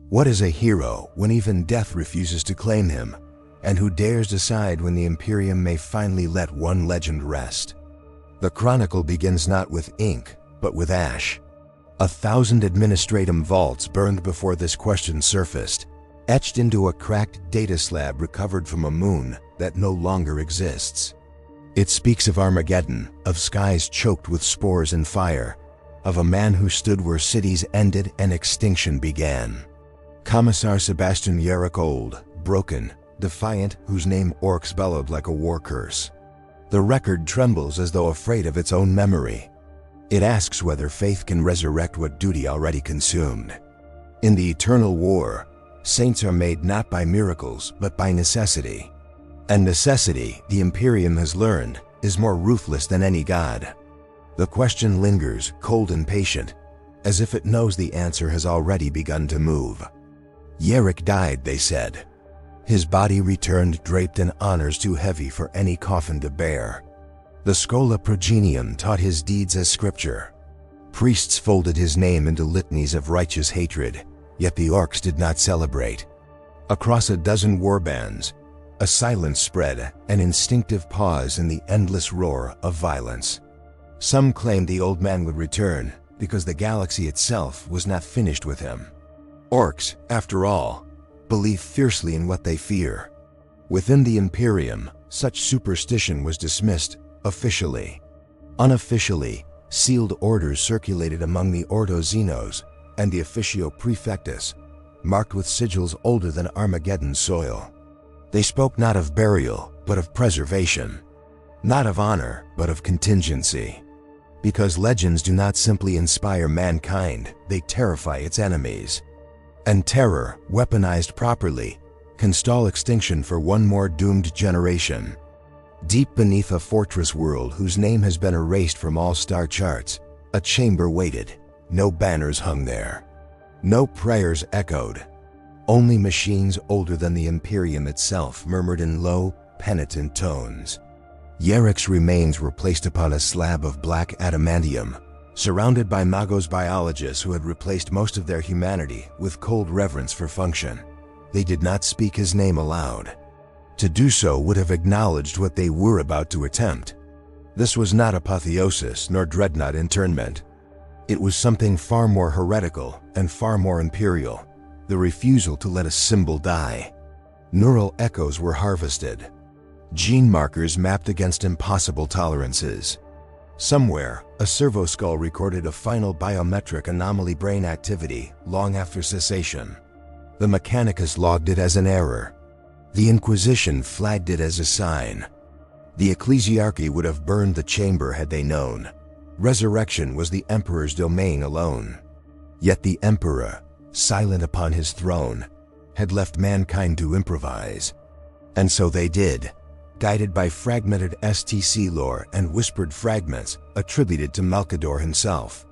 What is a hero when even death refuses to claim him? And who dares decide when the Imperium may finally let one legend rest? The chronicle begins not with ink, but with ash. 1,000 administratum vaults burned before this question surfaced, etched into a cracked data slab recovered from a moon that no longer exists. It speaks of Armageddon, of skies choked with spores and fire, of a man who stood where cities ended and extinction began. Commissar Sebastian Yarrick, old, broken, defiant, whose name orcs bellowed like a war curse. The record trembles as though afraid of its own memory. It asks whether faith can resurrect what duty already consumed. In the eternal war, saints are made not by miracles, but by necessity. And necessity, the Imperium has learned, is more ruthless than any god. The question lingers, cold and patient, as if it knows the answer has already begun to move. Yarrick died, they said. His body returned draped in honors too heavy for any coffin to bear. The Schola Progenium taught his deeds as scripture. Priests folded his name into litanies of righteous hatred, yet the orcs did not celebrate. Across a dozen warbands, a silence spread, an instinctive pause in the endless roar of violence. Some claimed the old man would return because the galaxy itself was not finished with him. Orcs, after all, believe fiercely in what they fear. Within the Imperium, such superstition was dismissed officially. Unofficially, sealed orders circulated among the Ordo Xenos and the Officio Prefectus, marked with sigils older than Armageddon soil. They spoke not of burial, but of preservation. Not of honor, but of contingency. Because legends do not simply inspire mankind, they terrify its enemies. And terror, weaponized properly, can stall extinction for one more doomed generation. Deep beneath a fortress world whose name has been erased from all star charts, a chamber waited. No banners hung there. No prayers echoed. Only machines older than the Imperium itself murmured in low, penitent tones. Yarrick's remains were placed upon a slab of black adamantium, surrounded by Magos biologists who had replaced most of their humanity with cold reverence for function. They did not speak his name aloud. To do so would have acknowledged what they were about to attempt. This was not apotheosis nor dreadnought internment. It was something far more heretical and far more imperial, the refusal to let a symbol die. Neural echoes were harvested. Gene markers mapped against impossible tolerances. Somewhere, a servoskull recorded a final biometric anomaly brain activity long after cessation. The Mechanicus logged it as an error. The Inquisition flagged it as a sign. The Ecclesiarchy would have burned the chamber had they known. Resurrection was the Emperor's domain alone. Yet the Emperor, silent upon his throne, had left mankind to improvise. And so they did, guided by fragmented STC lore and whispered fragments attributed to Malkador himself.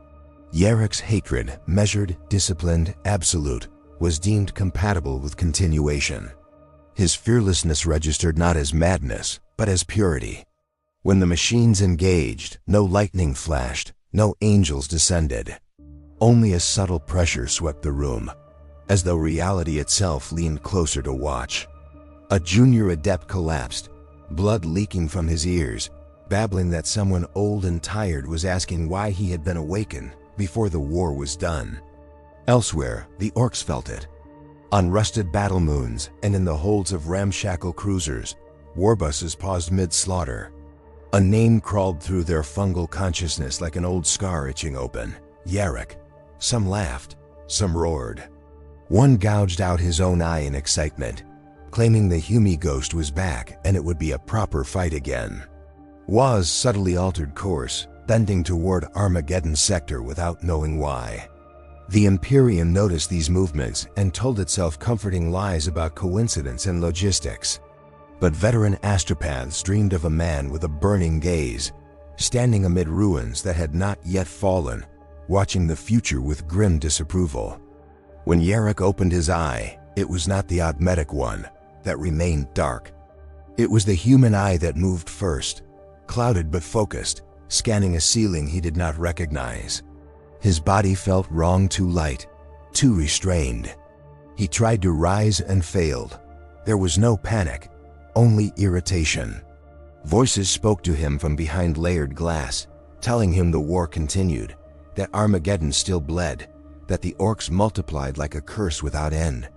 Yarrick's hatred, measured, disciplined, absolute, was deemed compatible with continuation. His fearlessness registered not as madness, but as purity. When the machines engaged, no lightning flashed, no angels descended. Only a subtle pressure swept the room, as though reality itself leaned closer to watch. A junior adept collapsed, blood leaking from his ears, babbling that someone old and tired was asking why he had been awakened before the war was done. Elsewhere, the orcs felt it. On rusted battle moons and in the holds of ramshackle cruisers, warbuses paused mid-slaughter. A name crawled through their fungal consciousness like an old scar itching open. Yarrick. Some laughed, some roared. One gouged out his own eye in excitement, claiming the Humi ghost was back and it would be a proper fight again. Waz subtly altered course, bending toward Armageddon sector without knowing why. The Imperium noticed these movements and told itself comforting lies about coincidence and logistics. But veteran astropaths dreamed of a man with a burning gaze, standing amid ruins that had not yet fallen, watching the future with grim disapproval. When Yarrick opened his eye, it was not the Admetic one that remained dark. It was the human eye that moved first, clouded but focused, scanning a ceiling he did not recognize. His body felt wrong, too light, too restrained. He tried to rise and failed. There was no panic, only irritation. Voices spoke to him from behind layered glass, telling him the war continued, that Armageddon still bled, that the orcs multiplied like a curse without end.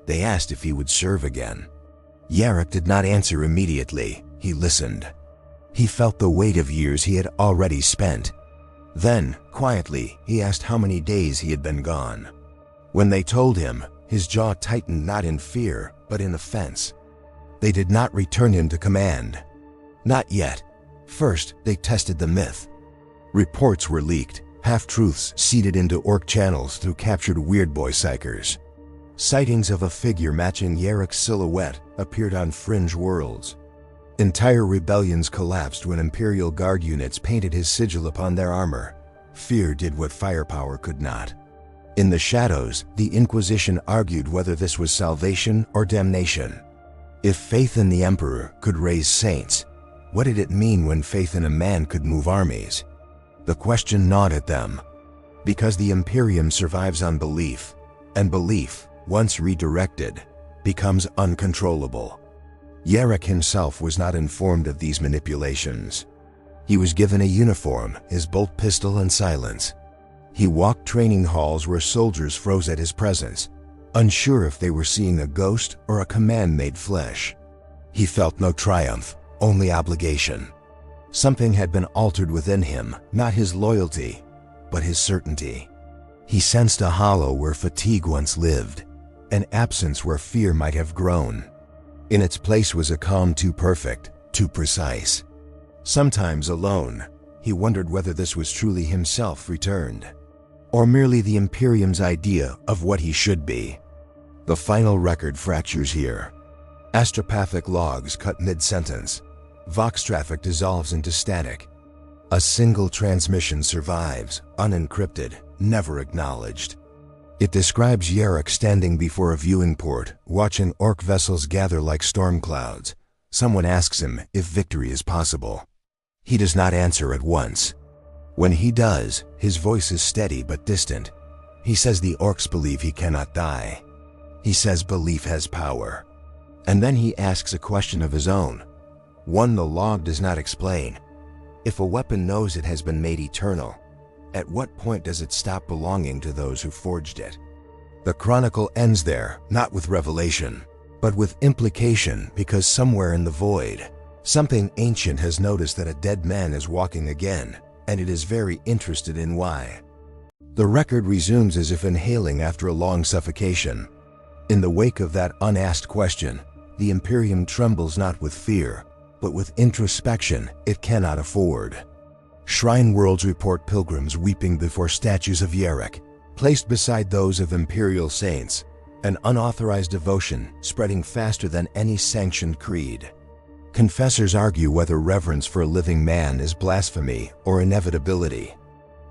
They asked if he would serve again. Yarrick did not answer immediately. He listened. He felt the weight of years he had already spent. Then, quietly, he asked how many days he had been gone. When they told him, his jaw tightened not in fear, but in offense. They did not return him to command. Not yet. First, they tested the myth. Reports were leaked, half-truths seeded into Orc channels through captured Weirdboy psychers. Sightings of a figure matching Yarrick's silhouette appeared on fringe worlds. Entire rebellions collapsed when Imperial Guard units painted his sigil upon their armor. Fear did what firepower could not. In the shadows, the Inquisition argued whether this was salvation or damnation. If faith in the Emperor could raise saints, what did it mean when faith in a man could move armies? The question gnawed at them. Because the Imperium survives on belief, and belief, once redirected, becomes uncontrollable. Yarrick himself was not informed of these manipulations. He was given a uniform, his bolt pistol, and silence. He walked training halls where soldiers froze at his presence, unsure if they were seeing a ghost or a command made flesh. He felt no triumph, only obligation. Something had been altered within him, not his loyalty, but his certainty. He sensed a hollow where fatigue once lived, an absence where fear might have grown. In its place was a calm too perfect, too precise. Sometimes alone, he wondered whether this was truly himself returned, or merely the Imperium's idea of what he should be. The final record fractures here. Astropathic logs cut mid-sentence. Vox traffic dissolves into static. A single transmission survives, unencrypted, never acknowledged. It describes Yarrick standing before a viewing port, watching Orc vessels gather like storm clouds. Someone asks him if victory is possible. He does not answer at once. When he does, his voice is steady but distant. He says the Orcs believe he cannot die. He says belief has power. And then he asks a question of his own, one the log does not explain. If a weapon knows it has been made eternal, at what point does it stop belonging to those who forged it? The chronicle ends there, not with revelation, but with implication, because somewhere in the void, something ancient has noticed that a dead man is walking again, and it is very interested in why. The record resumes as if inhaling after a long suffocation. In the wake of that unasked question, the Imperium trembles not with fear, but with introspection it cannot afford. Shrine worlds report pilgrims weeping before statues of Yarrick, placed beside those of Imperial saints, an unauthorized devotion spreading faster than any sanctioned creed. Confessors argue whether reverence for a living man is blasphemy or inevitability.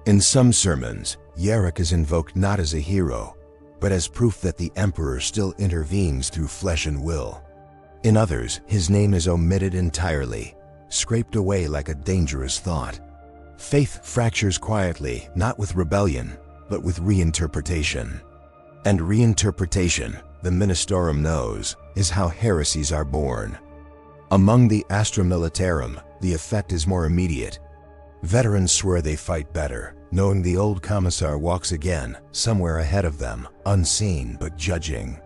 In some sermons, Yarrick is invoked not as a hero, but as proof that the Emperor still intervenes through flesh and will. In others, his name is omitted entirely, scraped away like a dangerous thought. Faith fractures quietly, not with rebellion, but with reinterpretation. And reinterpretation, the Ministorum knows, is how heresies are born. Among the Astra Militarum, the effect is more immediate. Veterans swear they fight better, knowing the old Commissar walks again, somewhere ahead of them, unseen but judging.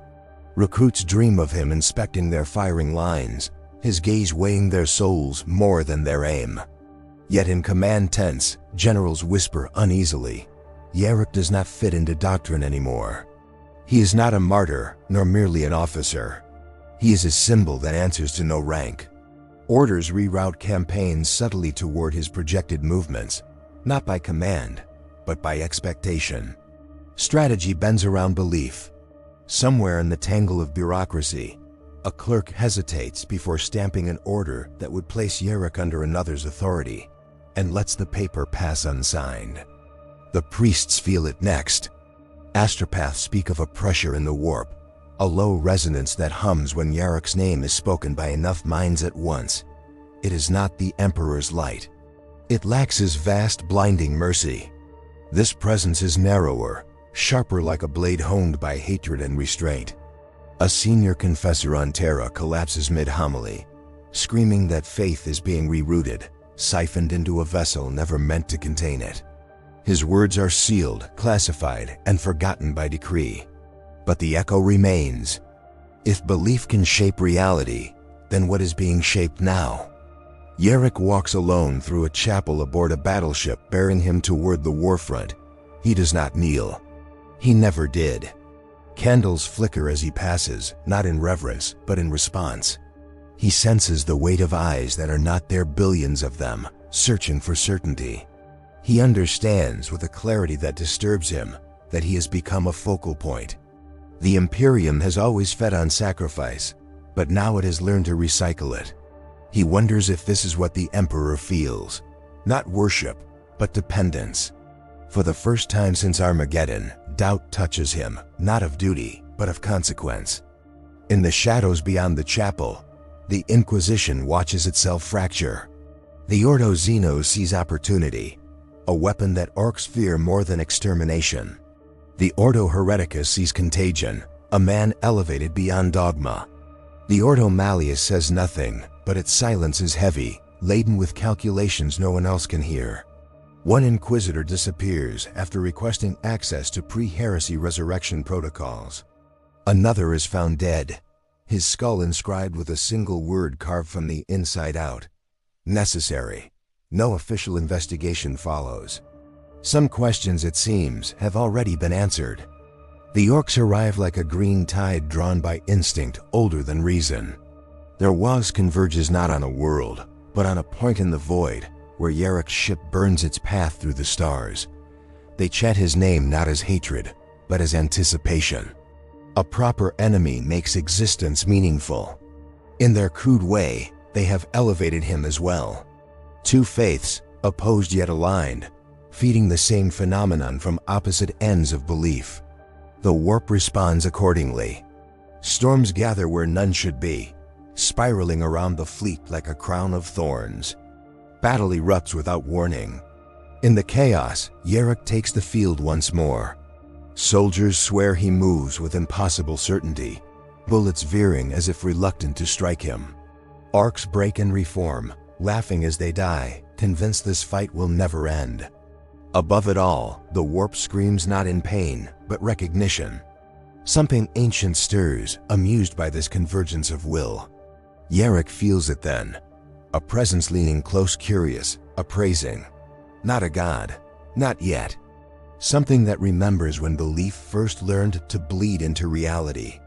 Recruits dream of him inspecting their firing lines, his gaze weighing their souls more than their aim. Yet in command tents, generals whisper uneasily, Yarrick does not fit into doctrine anymore. He is not a martyr, nor merely an officer. He is a symbol that answers to no rank. Orders reroute campaigns subtly toward his projected movements, not by command, but by expectation. Strategy bends around belief. Somewhere in the tangle of bureaucracy, a clerk hesitates before stamping an order that would place Yarrick under another's authority, and lets the paper pass unsigned. The priests feel it next. Astropaths speak of a pressure in the warp, a low resonance that hums when Yarrick's name is spoken by enough minds at once. It is not the Emperor's light. It lacks his vast, blinding mercy. This presence is narrower, sharper like a blade honed by hatred and restraint. A senior confessor on Terra collapses mid-homily, screaming that faith is being rerouted, siphoned into a vessel never meant to contain it. His words are sealed, classified, and forgotten by decree. But the echo remains. If belief can shape reality, then what is being shaped now? Yarrick walks alone through a chapel aboard a battleship bearing him toward the warfront. He does not kneel. He never did. Candles flicker as he passes, not in reverence, but in response. He senses the weight of eyes that are not there, billions of them, searching for certainty. He understands with a clarity that disturbs him that he has become a focal point. The Imperium has always fed on sacrifice, but now it has learned to recycle it. He wonders if this is what the Emperor feels. Not worship, but dependence. For the first time since Armageddon, doubt touches him, not of duty, but of consequence. In the shadows beyond the chapel, the Inquisition watches itself fracture. The Ordo Xeno sees opportunity, a weapon that orcs fear more than extermination. The Ordo Hereticus sees contagion, a man elevated beyond dogma. The Ordo Malleus says nothing, but its silence is heavy, laden with calculations no one else can hear. One Inquisitor disappears after requesting access to pre-heresy resurrection protocols. Another is found dead, his skull inscribed with a single word carved from the inside out. Necessary. No official investigation follows. Some questions, it seems, have already been answered. The orcs arrive like a green tide drawn by instinct older than reason. Their waz converges not on a world, but on a point in the void, where Yarrick's ship burns its path through the stars. They chant his name not as hatred, but as anticipation. A proper enemy makes existence meaningful. In their crude way, they have elevated him as well. Two faiths, opposed yet aligned, feeding the same phenomenon from opposite ends of belief. The warp responds accordingly. Storms gather where none should be, spiraling around the fleet like a crown of thorns. Battle erupts without warning. In the chaos, Yarrick takes the field once more. Soldiers swear he moves with impossible certainty, bullets veering as if reluctant to strike him. Orcs break and reform, laughing as they die, convinced this fight will never end. Above it all, the warp screams not in pain, but recognition. Something ancient stirs, amused by this convergence of will. Yarrick feels it then. A presence leaning close, curious, appraising. Not a god. Not yet. Something that remembers when belief first learned to bleed into reality.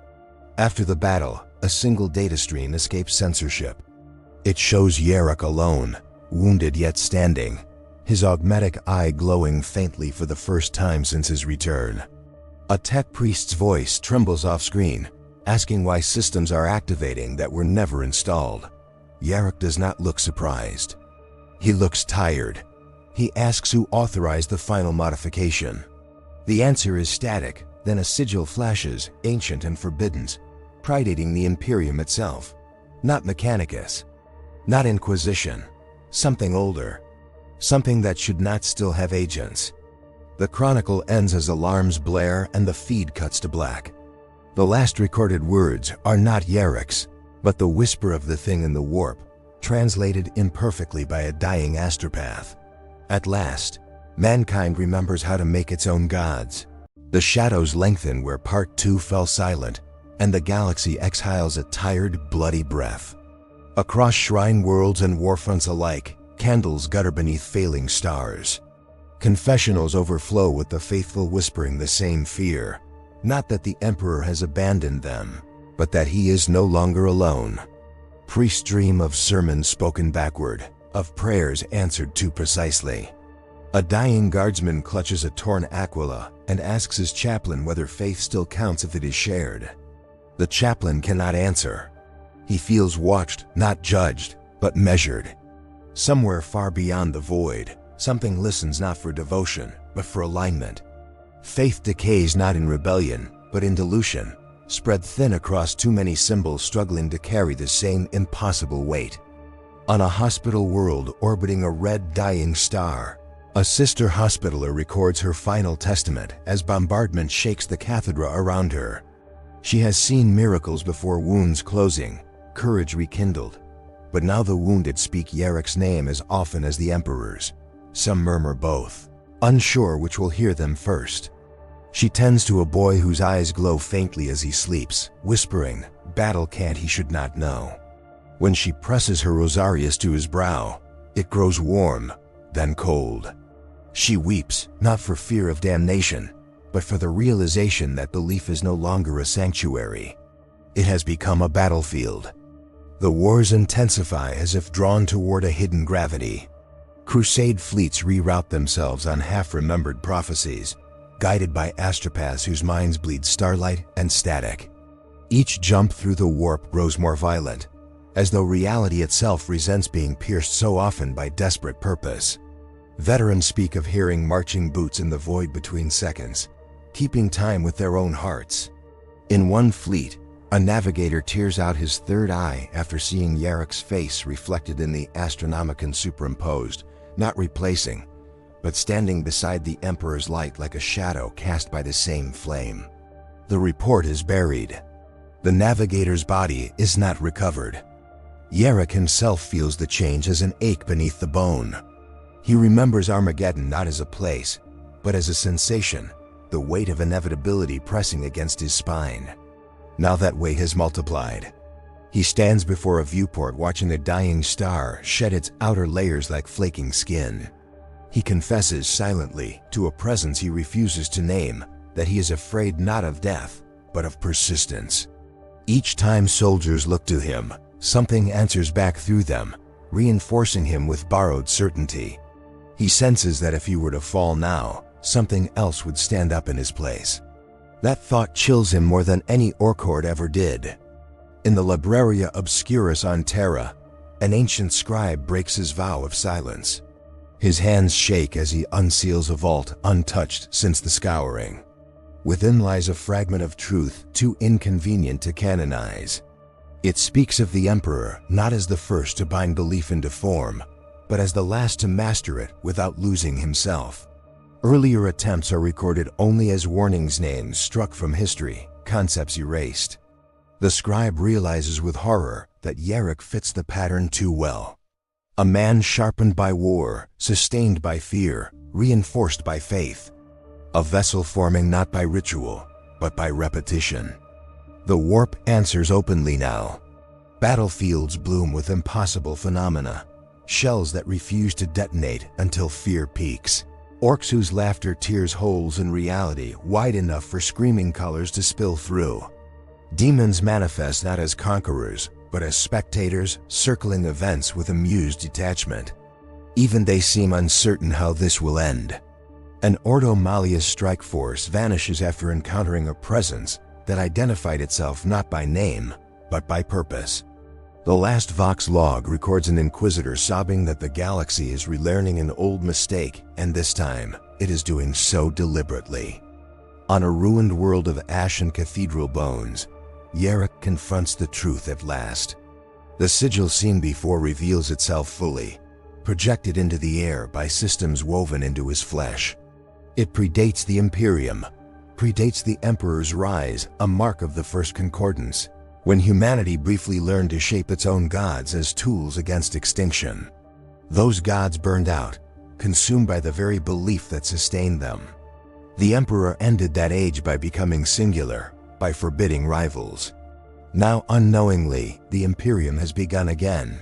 After the battle, a single data stream escapes censorship. It shows Yarrick alone, wounded yet standing, his augmetic eye glowing faintly for the first time since his return. A tech priest's voice trembles off-screen, asking why systems are activating that were never installed. Yarrick does not look surprised. He looks tired. He asks who authorized the final modification. The answer is static, then a sigil flashes, ancient and forbidden, predating the Imperium itself. Not Mechanicus. Not Inquisition. Something older. Something that should not still have agents. The chronicle ends as alarms blare and the feed cuts to black. The last recorded words are not Yarrick's, but the whisper of the thing in the warp, translated imperfectly by a dying astropath. At last, mankind remembers how to make its own gods. The shadows lengthen where Part 2 fell silent, and the galaxy exhales a tired, bloody breath. Across shrine worlds and warfronts alike, candles gutter beneath failing stars. Confessionals overflow with the faithful whispering the same fear. Not that the Emperor has abandoned them, but that he is no longer alone. Priests dream of sermons spoken backward, of prayers answered too precisely. A dying guardsman clutches a torn aquila and asks his chaplain whether faith still counts if it is shared. The chaplain cannot answer. He feels watched, not judged, but measured. Somewhere far beyond the void, something listens not for devotion, but for alignment. Faith decays not in rebellion, but in dilution, spread thin across too many symbols struggling to carry the same impossible weight. On a hospital world orbiting a red dying star, A sister hospitaler records her final testament as bombardment shakes the cathedra around her. She has seen miracles before, wounds closing, courage rekindled. But now the wounded speak Yarrick's name as often as the Emperor's. Some murmur both, unsure which will hear them first. She tends to a boy whose eyes glow faintly as he sleeps, whispering, "Battle cant he should not know." When she presses her rosarius to his brow, it grows warm, then cold. She weeps, not for fear of damnation, but for the realization that belief is no longer a sanctuary. It has become a battlefield. The wars intensify as if drawn toward a hidden gravity. Crusade fleets reroute themselves on half-remembered prophecies, guided by astropaths whose minds bleed starlight and static. Each jump through the warp grows more violent, as though reality itself resents being pierced so often by desperate purpose. Veterans speak of hearing marching boots in the void between seconds, keeping time with their own hearts. In one fleet, a navigator tears out his third eye after seeing Yarrick's face reflected in the Astronomicon superimposed, not replacing, but standing beside the Emperor's light like a shadow cast by the same flame. The report is buried. The navigator's body is not recovered. Yarrick himself feels the change as an ache beneath the bone. He remembers Armageddon not as a place, but as a sensation, the weight of inevitability pressing against his spine. Now that weight has multiplied. He stands before a viewport watching the dying star shed its outer layers like flaking skin. He confesses silently to a presence he refuses to name that he is afraid not of death, but of persistence. Each time soldiers look to him, something answers back through them, reinforcing him with borrowed certainty. He senses that if he were to fall now, something else would stand up in his place. That thought chills him more than any orc horde ever did. In the Libraria Obscurus on Terra, an ancient scribe breaks his vow of silence. His hands shake as he unseals a vault untouched since the scouring. Within lies a fragment of truth too inconvenient to canonize. It speaks of the Emperor not as the first to bind belief into form, but as the last to master it without losing himself. Earlier attempts are recorded only as warnings, names struck from history, concepts erased. The scribe realizes with horror that Yarrick fits the pattern too well. A man sharpened by war, sustained by fear, reinforced by faith. A vessel forming not by ritual, but by repetition. The warp answers openly now. Battlefields bloom with impossible phenomena. Shells that refuse to detonate until fear peaks. Orcs whose laughter tears holes in reality wide enough for screaming colors to spill through. Demons manifest not as conquerors, but as spectators circling events with amused detachment. Even they seem uncertain how this will end. An Ordo Malleus strike force vanishes after encountering a presence that identified itself not by name, but by purpose. The last Vox log records an Inquisitor sobbing that the galaxy is relearning an old mistake, and this time, it is doing so deliberately. On a ruined world of ash and cathedral bones, Yarrick confronts the truth at last. The sigil seen before reveals itself fully, projected into the air by systems woven into his flesh. It predates the Imperium, predates the Emperor's rise, a mark of the First Concordance, when humanity briefly learned to shape its own gods as tools against extinction. Those gods burned out, consumed by the very belief that sustained them. The Emperor ended that age by becoming singular, by forbidding rivals. Now unknowingly, the Imperium has begun again.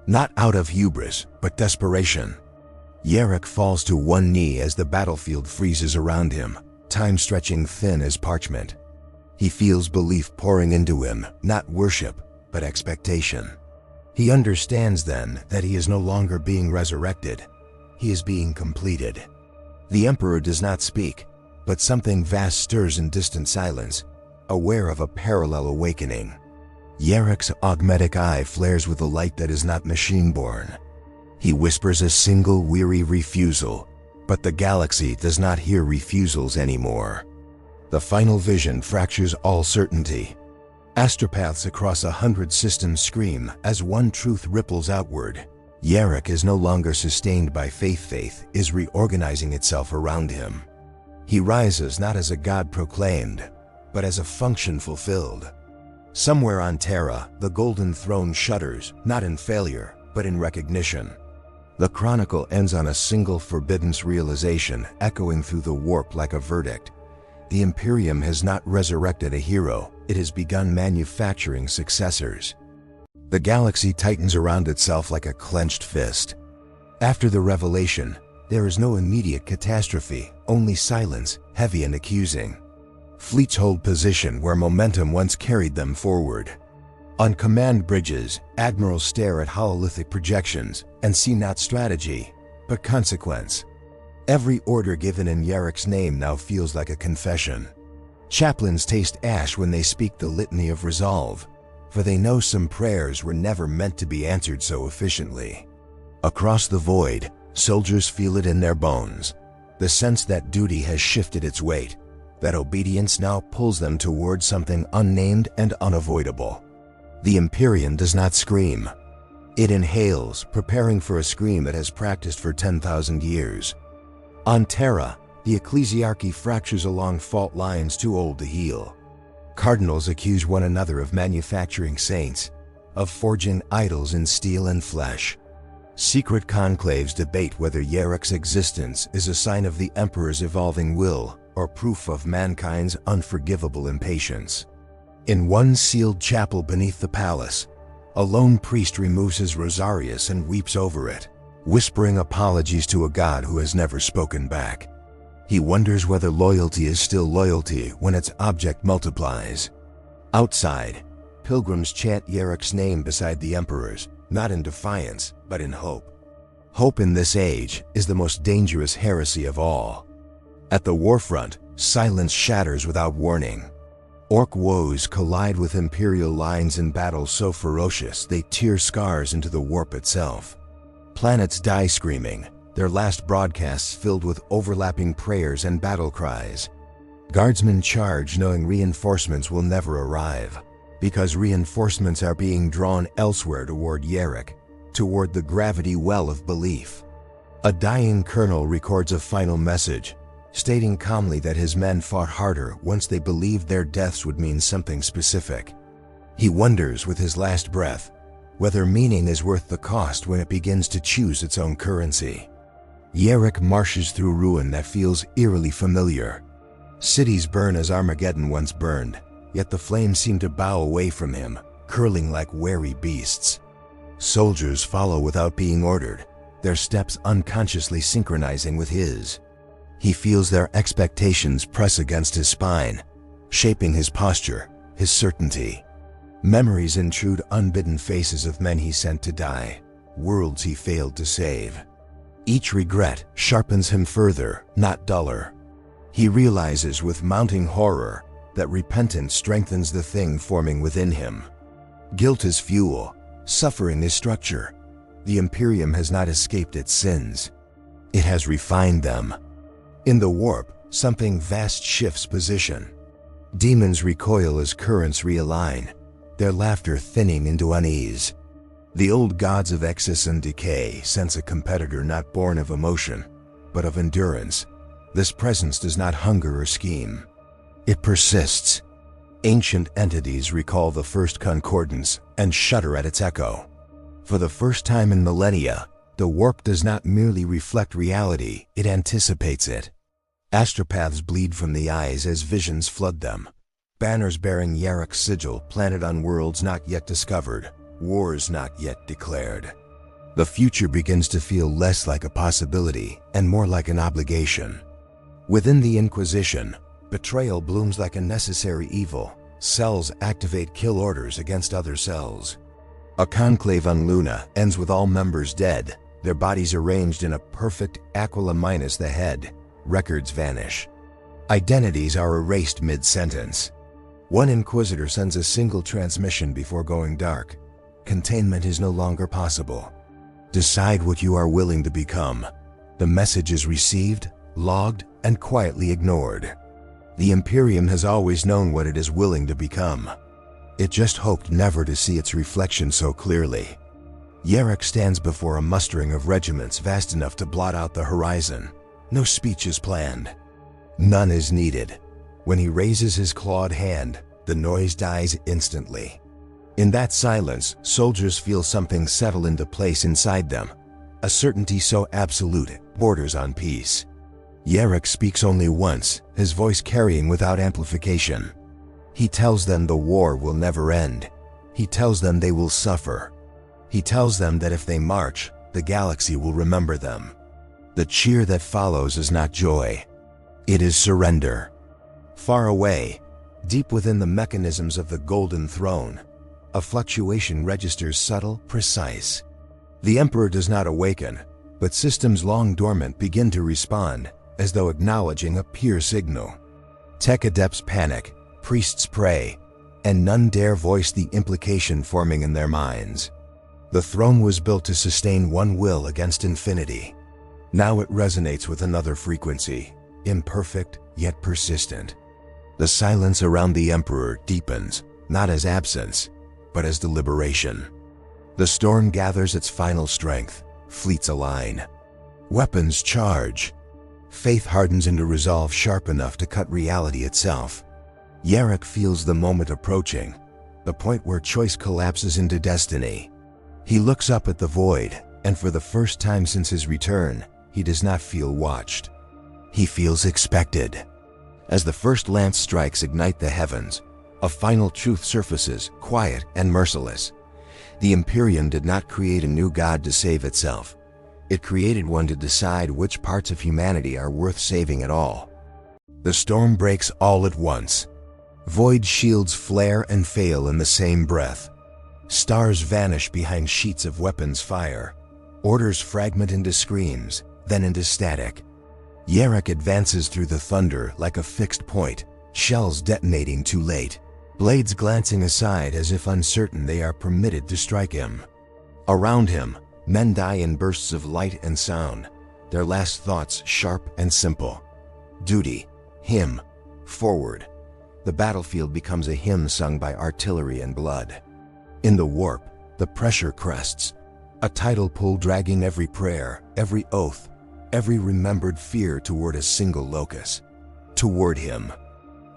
Not out of hubris, but desperation. Yarrick falls to one knee as the battlefield freezes around him, time stretching thin as parchment. He feels belief pouring into him, not worship, but expectation. He understands then that he is no longer being resurrected. He is being completed. The Emperor does not speak, but something vast stirs in distant silence, aware of a parallel awakening. Yarrick's augmetic eye flares with a light that is not machine-born. He whispers a single weary refusal, but the galaxy does not hear refusals anymore. The final vision fractures all certainty. Astropaths across 100 systems scream as one truth ripples outward. Yarrick is no longer sustained by faith is reorganizing itself around him. He rises not as a god proclaimed, but as a function fulfilled. Somewhere on Terra, the Golden Throne shudders, not in failure, but in recognition. The chronicle ends on a single forbiddance realization echoing through the warp like a verdict. The Imperium has not resurrected a hero, it has begun manufacturing successors. The galaxy tightens around itself like a clenched fist. After the revelation, there is no immediate catastrophe, only silence, heavy and accusing. Fleets hold position where momentum once carried them forward. On command bridges, admirals stare at hololithic projections and see not strategy, but consequence. Every order given in Yarrick's name now feels like a confession. Chaplains taste ash when they speak the litany of resolve, for they know some prayers were never meant to be answered so efficiently. Across the void, soldiers feel it in their bones, the sense that duty has shifted its weight, that obedience now pulls them towards something unnamed and unavoidable. The Imperium does not scream. It inhales, preparing for a scream it has practiced for 10,000 years. On Terra, the ecclesiarchy fractures along fault lines too old to heal. Cardinals accuse one another of manufacturing saints, of forging idols in steel and flesh. Secret conclaves debate whether Yarrick's existence is a sign of the Emperor's evolving will or proof of mankind's unforgivable impatience. In one sealed chapel beneath the palace, a lone priest removes his rosarius and weeps over it, whispering apologies to a god who has never spoken back. He wonders whether loyalty is still loyalty when its object multiplies. Outside, pilgrims chant Yarrick's name beside the Emperor's, not in defiance, but in hope. Hope in this age is the most dangerous heresy of all. At the warfront, silence shatters without warning. Orc woes collide with Imperial lines in battles so ferocious they tear scars into the warp itself. Planets die screaming, their last broadcasts filled with overlapping prayers and battle cries. Guardsmen charge knowing reinforcements will never arrive, because reinforcements are being drawn elsewhere toward Yarrick, toward the gravity well of belief. A dying colonel records a final message, stating calmly that his men fought harder once they believed their deaths would mean something specific. He wonders with his last breath whether meaning is worth the cost when it begins to choose its own currency. Yarrick marches through ruin that feels eerily familiar. Cities burn as Armageddon once burned, yet the flames seem to bow away from him, curling like wary beasts. Soldiers follow without being ordered, their steps unconsciously synchronizing with his. He feels their expectations press against his spine, shaping his posture, his certainty. Memories intrude unbidden faces of men he sent to die, worlds he failed to save. Each regret sharpens him further, not duller. He realizes with mounting horror that repentance strengthens the thing forming within him. Guilt is fuel, suffering is structure. The Imperium has not escaped its sins. It has refined them. In the warp, something vast shifts position. Demons recoil as currents realign, their laughter thinning into unease. The old gods of excess and decay sense a competitor not born of emotion, but of endurance. This presence does not hunger or scheme. It persists. Ancient entities recall the first concordance and shudder at its echo. For the first time in millennia, the warp does not merely reflect reality, it anticipates it. Astropaths bleed from the eyes as visions flood them. Banners bearing Yarrick's sigil planted on worlds not yet discovered, wars not yet declared. The future begins to feel less like a possibility and more like an obligation. Within the Inquisition, betrayal blooms like a necessary evil. Cells activate kill orders against other cells. A conclave on Luna ends with all members dead, their bodies arranged in a perfect aquila minus the head. Records vanish. Identities are erased mid-sentence. One Inquisitor sends a single transmission before going dark. Containment is no longer possible. Decide what you are willing to become. The message is received, logged, and quietly ignored. The Imperium has always known what it is willing to become. It just hoped never to see its reflection so clearly. Yarrick stands before a mustering of regiments vast enough to blot out the horizon. No speech is planned. None is needed. When he raises his clawed hand, the noise dies instantly. In that silence, soldiers feel something settle into place inside them, a certainty so absolute it borders on peace. Yarrick speaks only once, his voice carrying without amplification. He tells them the war will never end. He tells them they will suffer. He tells them that if they march, the galaxy will remember them. The cheer that follows is not joy. It is surrender. Far away, deep within the mechanisms of the Golden Throne, a fluctuation registers subtle, precise. The Emperor does not awaken, but systems long dormant begin to respond, as though acknowledging a peer signal. Tech adepts panic, priests pray, and none dare voice the implication forming in their minds. The throne was built to sustain one will against infinity. Now it resonates with another frequency, imperfect yet persistent. The silence around the Emperor deepens, not as absence, but as deliberation. The storm gathers its final strength, fleets align. Weapons charge. Faith hardens into resolve sharp enough to cut reality itself. Yarrick feels the moment approaching, the point where choice collapses into destiny. He looks up at the void, and for the first time since his return, he does not feel watched. He feels expected. As the first lance strikes ignite the heavens, a final truth surfaces, quiet and merciless. The Imperium did not create a new god to save itself. It created one to decide which parts of humanity are worth saving at all. The storm breaks all at once. Void shields flare and fail in the same breath. Stars vanish behind sheets of weapons fire. Orders fragment into screams, then into static. Yarrick advances through the thunder like a fixed point, shells detonating too late, blades glancing aside as if uncertain they are permitted to strike him. Around him, men die in bursts of light and sound, their last thoughts sharp and simple. Duty, hymn, forward. The battlefield becomes a hymn sung by artillery and blood. In the warp, the pressure crests, a tidal pull dragging every prayer, every oath, every remembered fear toward a single locus, toward him.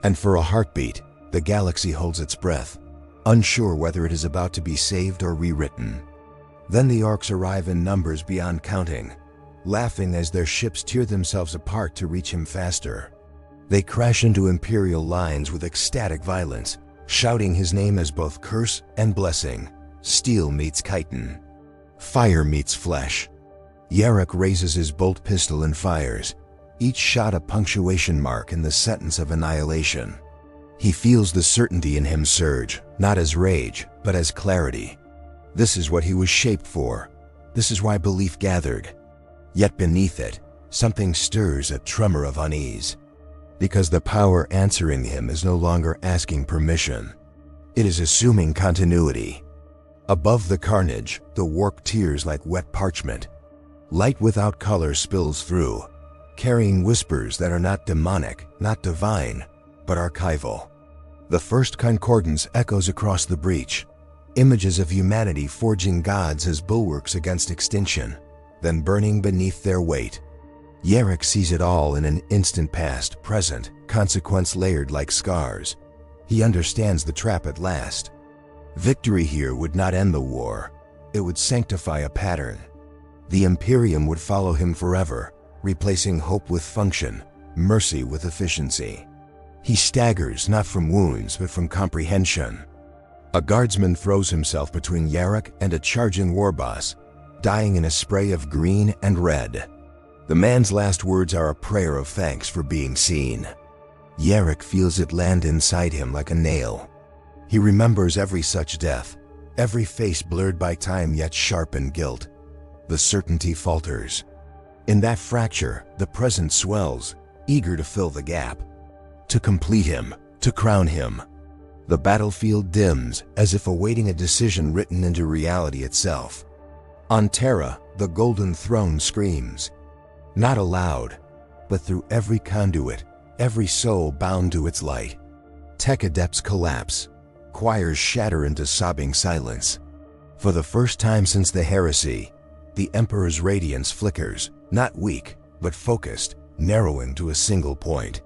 And for a heartbeat, the galaxy holds its breath, unsure whether it is about to be saved or rewritten. Then the Orks arrive in numbers beyond counting, laughing as their ships tear themselves apart to reach him faster. They crash into Imperial lines with ecstatic violence, shouting his name as both curse and blessing. Steel meets chitin. Fire meets flesh. Yarrick raises his bolt pistol and fires, each shot a punctuation mark in the sentence of annihilation. He feels the certainty in him surge, not as rage, but as clarity. This is what he was shaped for. This is why belief gathered. Yet beneath it, something stirs a tremor of unease. Because the power answering him is no longer asking permission. It is assuming continuity. Above the carnage, the warp tears like wet parchment. Light without color spills through, carrying whispers that are not demonic, not divine, but archival. The first concordance echoes across the breach, images of humanity forging gods as bulwarks against extinction, then burning beneath their weight. Yarrick sees it all in an instant past, present, consequence layered like scars. He understands the trap at last. Victory here would not end the war. It would sanctify a pattern. The Imperium would follow him forever, replacing hope with function, mercy with efficiency. He staggers not from wounds but from comprehension. A guardsman throws himself between Yarrick and a charging warboss, dying in a spray of green and red. The man's last words are a prayer of thanks for being seen. Yarrick feels it land inside him like a nail. He remembers every such death, every face blurred by time yet sharp in guilt. The certainty falters. In that fracture, the present swells, eager to fill the gap. To complete him, to crown him. The battlefield dims, as if awaiting a decision written into reality itself. On Terra, the Golden Throne screams. Not aloud, but through every conduit, every soul bound to its light. Tech adepts collapse. Choirs shatter into sobbing silence. For the first time since the heresy, the Emperor's radiance flickers, not weak, but focused, narrowing to a single point.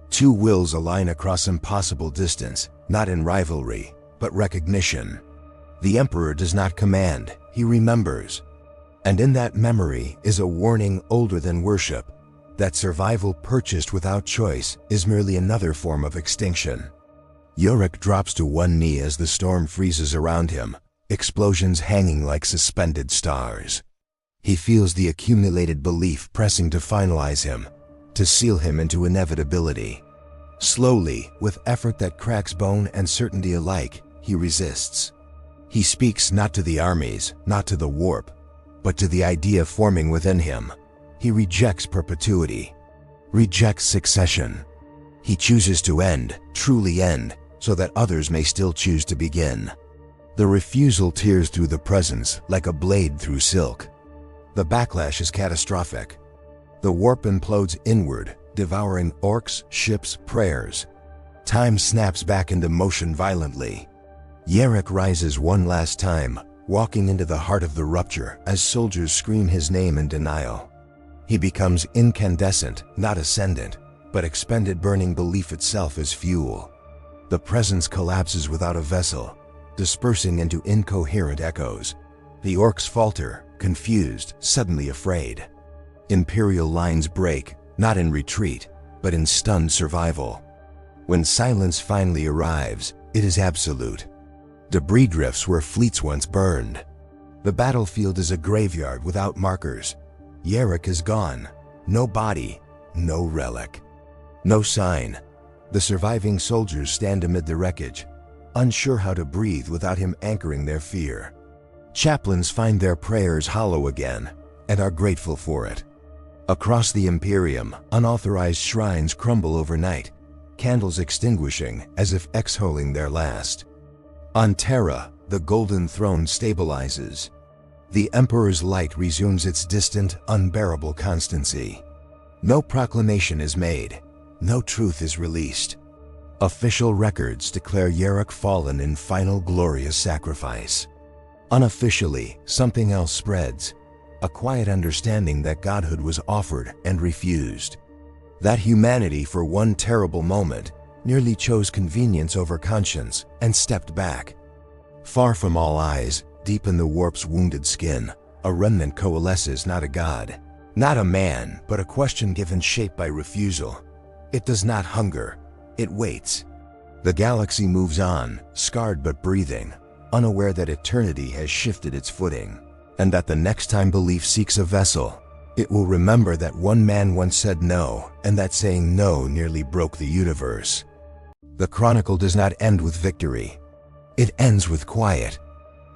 Two wills align across impossible distance, not in rivalry, but recognition. The Emperor does not command, he remembers. And in that memory is a warning older than worship, that survival purchased without choice is merely another form of extinction. Yarrick drops to one knee as the storm freezes around him, explosions hanging like suspended stars. He feels the accumulated belief pressing to finalize him, to seal him into inevitability. Slowly, with effort that cracks bone and certainty alike, he resists. He speaks not to the armies, not to the warp, but to the idea forming within him. He rejects perpetuity, rejects succession. He chooses to end, truly end, so that others may still choose to begin. The refusal tears through the presence like a blade through silk. The backlash is catastrophic. The warp implodes inward, devouring orcs, ships, prayers. Time snaps back into motion violently. Yarrick rises one last time, walking into the heart of the rupture as soldiers scream his name in denial. He becomes incandescent, not ascendant, but expended, burning belief itself as fuel. The presence collapses without a vessel, dispersing into incoherent echoes. The orcs falter, confused, suddenly afraid. Imperial lines break, not in retreat, but in stunned survival. When silence finally arrives, it is absolute. Debris drifts where fleets once burned. The battlefield is a graveyard without markers. Yarrick is gone. No body, no relic. No sign. The surviving soldiers stand amid the wreckage, unsure how to breathe without him anchoring their fear. Chaplains find their prayers hollow again, and are grateful for it. Across the Imperium, unauthorized shrines crumble overnight, candles extinguishing as if exhaling their last. On Terra, the Golden Throne stabilizes. The Emperor's light resumes its distant, unbearable constancy. No proclamation is made. No truth is released. Official records declare Yarrick fallen in final glorious sacrifice. Unofficially, something else spreads. A quiet understanding that godhood was offered and refused. That humanity for one terrible moment nearly chose convenience over conscience and stepped back. Far from all eyes, deep in the warp's wounded skin, a remnant coalesces, not a god, not a man, but a question given shape by refusal. It does not hunger, it waits. The galaxy moves on, scarred but breathing, unaware that eternity has shifted its footing, and that the next time belief seeks a vessel, it will remember that one man once said no, and that saying no nearly broke the universe. The chronicle does not end with victory. It ends with quiet.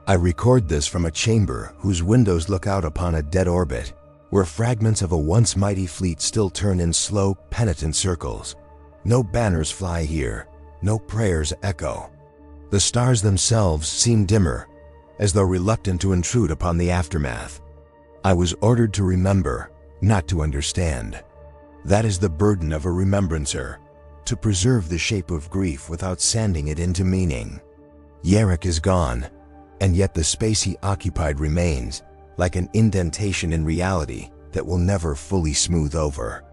I record this from a chamber whose windows look out upon a dead orbit, where fragments of a once mighty fleet still turn in slow, penitent circles. No banners fly here, no prayers echo. The stars themselves seem dimmer, as though reluctant to intrude upon the aftermath. I was ordered to remember, not to understand. That is the burden of a remembrancer, to preserve the shape of grief without sanding it into meaning. Yarrick is gone, and yet the space he occupied remains, like an indentation in reality that will never fully smooth over.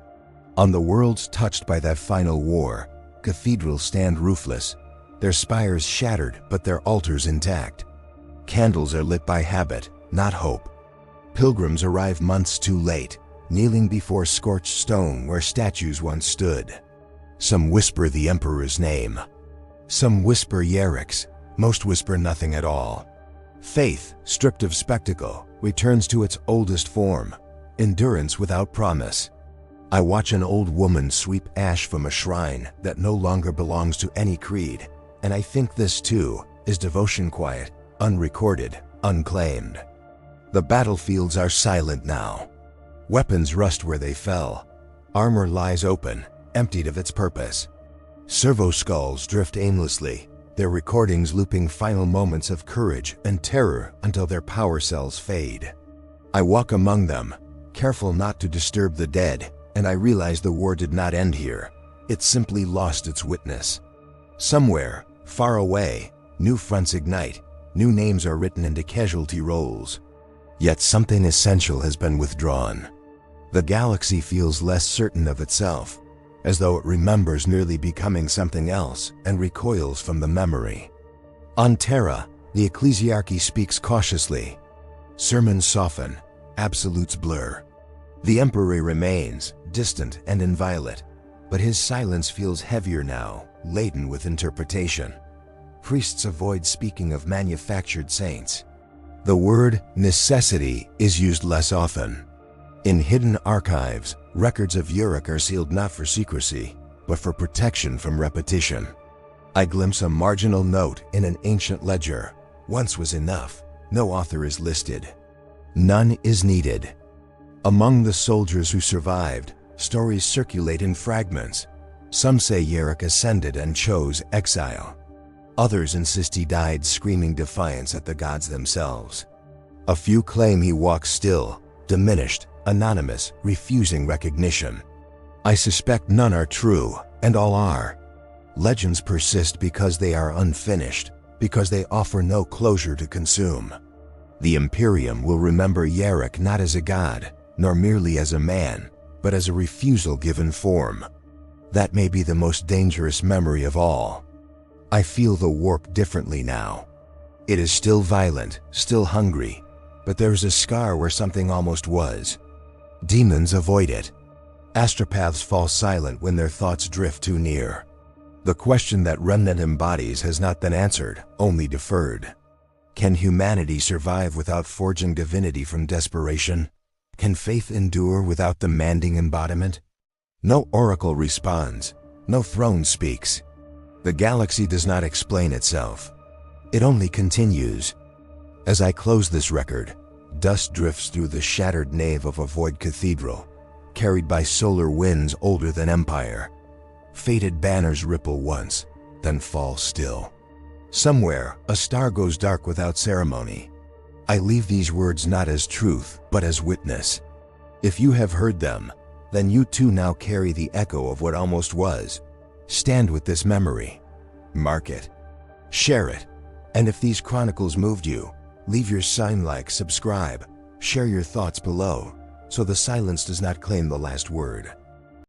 On the worlds touched by that final war, cathedrals stand roofless, their spires shattered but their altars intact. Candles are lit by habit, not hope. Pilgrims arrive months too late, kneeling before scorched stone where statues once stood. Some whisper the Emperor's name. Some whisper Yarrick's, most whisper nothing at all. Faith, stripped of spectacle, returns to its oldest form, endurance without promise. I watch an old woman sweep ash from a shrine that no longer belongs to any creed, and I think this too is devotion quiet, unrecorded, unclaimed. The battlefields are silent now. Weapons rust where they fell. Armor lies open, emptied of its purpose. Servo skulls drift aimlessly, their recordings looping final moments of courage and terror until their power cells fade. I walk among them, careful not to disturb the dead, and I realize the war did not end here. It simply lost its witness. Somewhere, far away, new fronts ignite, New names are written into casualty rolls. Yet something essential has been withdrawn. The galaxy feels less certain of itself, as though it remembers nearly becoming something else and recoils from the memory. On Terra, the ecclesiarchy speaks cautiously. Sermons soften, absolutes blur. The Emperor remains, distant and inviolate, but his silence feels heavier now, laden with interpretation. Priests avoid speaking of manufactured saints. The word necessity is used less often. In hidden archives, records of Yarrick are sealed not for secrecy, but for protection from repetition. I glimpse a marginal note in an ancient ledger. Once was enough. No author is listed. None is needed. Among the soldiers who survived, stories circulate in fragments. Some say Yarrick ascended and chose exile. Others insist he died screaming defiance at the gods themselves. A few claim he walks still, diminished, anonymous, refusing recognition. I suspect none are true, and all are. Legends persist because they are unfinished, because they offer no closure to consume. The Imperium will remember Yarrick not as a god, nor merely as a man, but as a refusal given form. That may be the most dangerous memory of all. I feel the warp differently now. It is still violent, still hungry, but there is a scar where something almost was. Demons avoid it. Astropaths fall silent when their thoughts drift too near. The question that Remnant embodies has not been answered, only deferred. Can humanity survive without forging divinity from desperation? Can faith endure without demanding embodiment? No oracle responds, no throne speaks. The galaxy does not explain itself. It only continues. As I close this record, dust drifts through the shattered nave of a void cathedral, carried by solar winds older than empire. Faded banners ripple once, then fall still. Somewhere, a star goes dark without ceremony. I leave these words not as truth, but as witness. If you have heard them, then you too now carry the echo of what almost was. Stand with this memory. Mark it. Share it. And if these chronicles moved you, leave your sign, like, subscribe, share your thoughts below, so the silence does not claim the last word.